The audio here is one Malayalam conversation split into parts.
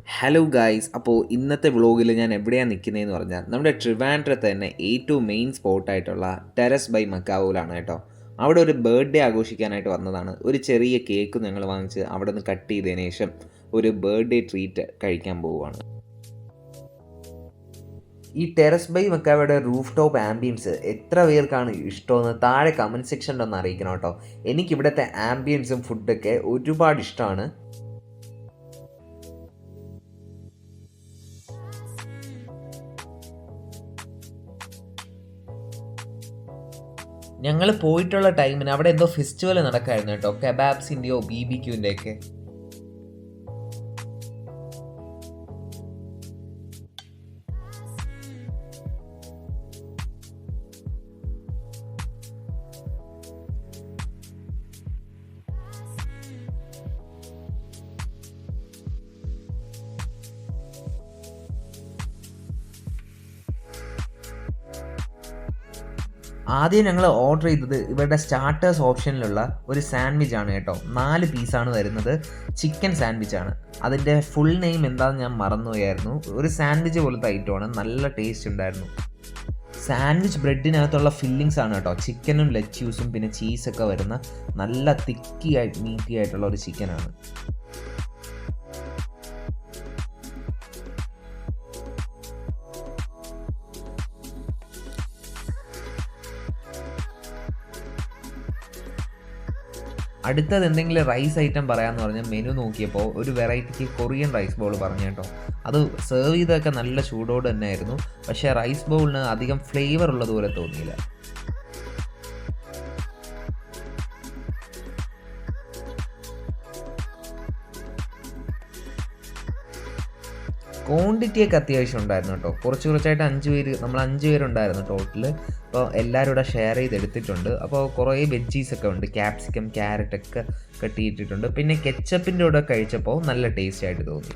ഹലോ ഗായ്സ്, അപ്പോൾ ഇന്നത്തെ വ്ളോഗിൽ ഞാൻ എവിടെയാണ് നിൽക്കുന്നതെന്ന് പറഞ്ഞാൽ നമ്മുടെ ട്രിവാൻഡ്രത്ത് തന്നെ ഏറ്റവും മെയിൻ സ്പോട്ടായിട്ടുള്ള ടെറസ് ബൈ മക്കാവൂലാണ് കേട്ടോ. അവിടെ ഒരു ബർത്ത്ഡേ ആഘോഷിക്കാനായിട്ട് വന്നതാണ്. ഒരു ചെറിയ കേക്ക് ഞങ്ങൾ വാങ്ങിച്ച് അവിടെ നിന്ന് കട്ട് ചെയ്തതിന് ശേഷം ഒരു ബർത്ത്ഡേ ട്രീറ്റ് കഴിക്കാൻ പോവുകയാണ്. ഈ ടെറസ് ബൈ മക്കാവയുടെ റൂഫ് ടോപ്പ് ആംബിയൻസ് എത്ര പേർക്കാണ് ഇഷ്ടമെന്ന് താഴെ കമൻറ്റ് സെക്ഷനിൽ ഒന്ന് അറിയിക്കണം കേട്ടോ. എനിക്കിവിടുത്തെ ആംബിയൻസും ഫുഡൊക്കെ ഒരുപാട് ഇഷ്ടമാണ്. ഞങ്ങൾ പോയിട്ടുള്ള ടൈമിന് അവിടെ എന്തോ ഫെസ്റ്റിവൽ നടക്കായിരുന്നു കേട്ടോ, കെബാബ്സിൻ്റെയോ BBQൻ്റെയൊക്കെ. ആദ്യം ഞങ്ങൾ ഓർഡർ ചെയ്തത് ഇവരുടെ സ്റ്റാർട്ടേഴ്സ് ഓപ്ഷനിലുള്ള ഒരു സാൻഡ്വിച്ച് ആണ് കേട്ടോ. 4 പീസാണ് വരുന്നത്. ചിക്കൻ സാൻഡ്വിച്ച് ആണ്. അതിൻ്റെ ഫുൾ നെയിം എന്താണെന്ന് ഞാൻ മറന്നുപോയായിരുന്നു. ഒരു സാൻഡ്വിച്ച് പോലത്തെ ഐറ്റമാണ്. നല്ല ടേസ്റ്റ് ഉണ്ടായിരുന്നു. സാൻഡ്വിച്ച് ബ്രെഡിനകത്തുള്ള ഫില്ലിങ്സ് ആണ് കേട്ടോ. ചിക്കനും ലെറ്റ്യൂസും പിന്നെ ചീസൊക്കെ വരുന്ന നല്ല മീറ്റി ആയിട്ടുള്ള ഒരു ചിക്കനാണ്. അടുത്തത് എന്തെങ്കിലും റൈസ് ഐറ്റം പറയാമെന്ന് പറഞ്ഞാൽ മെനു നോക്കിയപ്പോൾ ഒരു വെറൈറ്റിക്ക് കൊറിയൻ റൈസ് ബൗൾ പറഞ്ഞു കേട്ടോ. അത് സെർവ് ചെയ്തൊക്കെ നല്ല ചൂടോട് തന്നെ ആയിരുന്നു. പക്ഷേ റൈസ് ബൗളിന് അധികം ഫ്ലേവർ ഉള്ളതുപോലെ തോന്നിയില്ല. ക്വാണ്ടിറ്റിയൊക്കെ അത്യാവശ്യം ഉണ്ടായിരുന്നു കേട്ടോ. കുറച്ചായിട്ട് 5 പേരുണ്ടായിരുന്നു ടോട്ടൽ. അപ്പോൾ എല്ലാവരും ഇവിടെ ഷെയർ ചെയ്തെടുത്തിട്ടുണ്ട്. അപ്പോൾ കുറേ വെജീസൊക്കെ ഉണ്ട്. ക്യാപ്സിക്കം, ക്യാരറ്റൊക്കെ കട്ടിയിട്ടിട്ടുണ്ട്. പിന്നെ കെച്ചപ്പിൻ്റെ കൂടെ കഴിച്ചപ്പോൾ നല്ല ടേസ്റ്റ് ആയിട്ട് തോന്നി.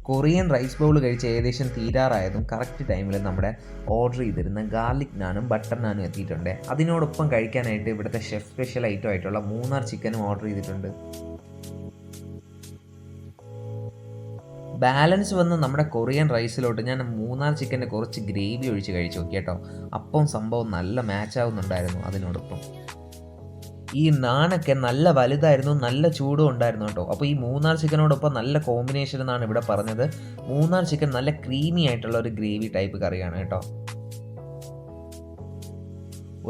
കൊറിയൻ റൈസ് ബൗൾ കഴിച്ച് ഏകദേശം തീരാറായതും കറക്റ്റ് ടൈമിൽ നമ്മുടെ ഓർഡർ ചെയ്തിരുന്ന ഗാർലിക് നാനും ബട്ടർ നാനും എത്തിയിട്ടുണ്ട്. അതിനോടൊപ്പം കഴിക്കാനായിട്ട് ഇവിടുത്തെ ഷെഫ് സ്പെഷ്യൽ ഐറ്റം ആയിട്ടുള്ള മൂന്നാർ ചിക്കനും ഓർഡർ ചെയ്തിട്ടുണ്ട്. ബാലൻസ് വന്ന് നമ്മുടെ കൊറിയൻ റൈസിലോട്ട് ഞാൻ മൂന്നാർ ചിക്കൻ്റെ കുറച്ച് ഗ്രേവി ഒഴിച്ച് കഴിച്ചു നോക്കി കേട്ടോ. അപ്പം സംഭവം നല്ല മാച്ച് ആവുന്നുണ്ടായിരുന്നു അതിനോടൊപ്പം. ഈ നാണൊക്കെ നല്ല വലുതായിരുന്നു, നല്ല ചൂടും ഉണ്ടായിരുന്നു കേട്ടോ. അപ്പോൾ ഈ മൂന്നാർ ചിക്കനോടൊപ്പം നല്ല കോമ്പിനേഷൻ എന്നാണ് ഇവിടെ പറഞ്ഞത്. മൂന്നാർ ചിക്കൻ നല്ല ക്രീമി ആയിട്ടുള്ള ഒരു ഗ്രേവി ടൈപ്പ് കറിയാണ് കേട്ടോ.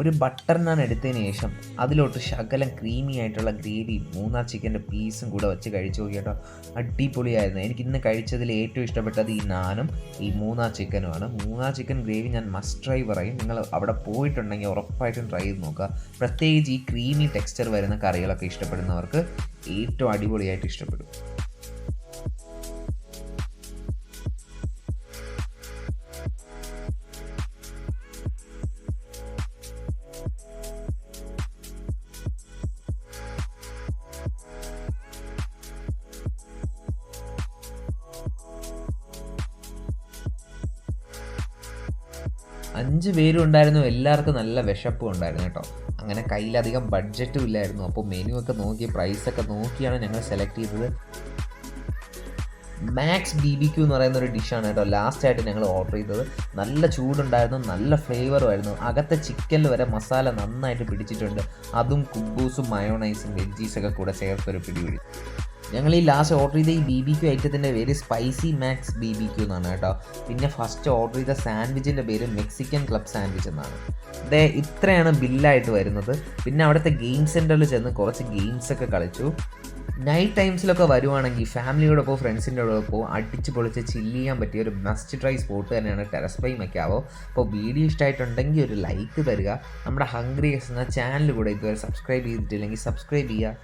ഒരു ബട്ടർ നാൻ എടുത്തതിന് ശേഷം അതിലോട്ട് ശകലം ക്രീമി ആയിട്ടുള്ള ഗ്രേവിയും മൂന്നാർ ചിക്കൻ്റെ പീസും കൂടെ വെച്ച് കഴിച്ചു നോക്കി കേട്ടോ. അടിപൊളിയായിരുന്നു. എനിക്ക് ഇന്ന് കഴിച്ചതിൽ ഏറ്റവും ഇഷ്ടപ്പെട്ടത് ഈ നാനും ഈ മൂന്നാർ ചിക്കനുമാണ്. മൂന്നാർ ചിക്കൻ ഗ്രേവി ഞാൻ മസ്റ്റ് ട്രൈ പറയും. നിങ്ങൾ അവിടെ പോയിട്ടുണ്ടെങ്കിൽ ഉറപ്പായിട്ടും ട്രൈ ചെയ്ത് നോക്കുക. പ്രത്യേകിച്ച് ഈ ക്രീമി ടെക്സ്ചർ വരുന്ന കറികളൊക്കെ ഇഷ്ടപ്പെടുന്നവർക്ക് ഏറ്റവും അടിപൊളിയായിട്ട് ഇഷ്ടപ്പെടും. 5 പേരും ഉണ്ടായിരുന്നു. എല്ലാവർക്കും നല്ല വിശപ്പും ഉണ്ടായിരുന്നു കേട്ടോ. അങ്ങനെ കയ്യിലധികം ബഡ്ജറ്റും ഇല്ലായിരുന്നു. അപ്പോൾ മെനു ഒക്കെ നോക്കി പ്രൈസൊക്കെ നോക്കിയാണ് ഞങ്ങൾ സെലക്ട് ചെയ്തത്. മാക്സ് BBQ എന്ന് പറയുന്ന ഒരു ഡിഷാണ് കേട്ടോ ലാസ്റ്റായിട്ട് ഞങ്ങൾ ഓർഡർ ചെയ്തത്. നല്ല ചൂടുണ്ടായിരുന്നു, നല്ല ഫ്ലേവറും ആയിരുന്നു. അകത്തെ ചിക്കനിൽ വരെ മസാല നന്നായിട്ട് പിടിച്ചിട്ടുണ്ട്. അതും കുബൂസും മയോണൈസും വെജീസൊക്കെ കൂടെ ചേർത്തൊരു പിടിപിടി. ഞങ്ങൾ ഈ ലാസ്റ്റ് ഓർഡർ ചെയ്ത ഈ BBQ ഐറ്റത്തിൻ്റെ പേര് സ്പൈസി മാക്സ് BBQ എന്നാണ് കേട്ടോ. പിന്നെ ഫസ്റ്റ് ഓർഡർ ചെയ്ത സാൻഡ്വിച്ചിൻ്റെ പേര് മെക്സിക്കൻ ക്ലബ് സാൻഡ്വിച്ച് എന്നാണ്. ഇത്രയാണ് ബില്ലായിട്ട് വരുന്നത്. പിന്നെ അവിടുത്തെ ഗെയിം സെൻറ്ററിൽ ചെന്ന് കുറച്ച് ഗെയിംസൊക്കെ കളിച്ചു. നൈറ്റ് ടൈംസിലൊക്കെ വരുവാണെങ്കിൽ ഫാമിലിയോടൊപ്പം ഫ്രണ്ട്സിൻ്റെ കൂടെ അടിച്ച് പൊളിച്ച് ചില്ല് ചെയ്യാൻ പറ്റിയ ഒരു മസ്റ്റ് ട്രൈ സ്പോട്ട് തന്നെയാണ് ടെറസ് ബൈ മക്കാവോ. അപ്പോൾ വീഡിയോ ഇഷ്ടമായിട്ടുണ്ടെങ്കിൽ ഒരു ലൈക്ക് തരിക. നമ്മുടെ ഹംഗ്രി എന്ന ചാനൽ കൂടെ ഇതുവരെ സബ്സ്ക്രൈബ് ചെയ്തിട്ടില്ലെങ്കിൽ സബ്സ്ക്രൈബ് ചെയ്യുക.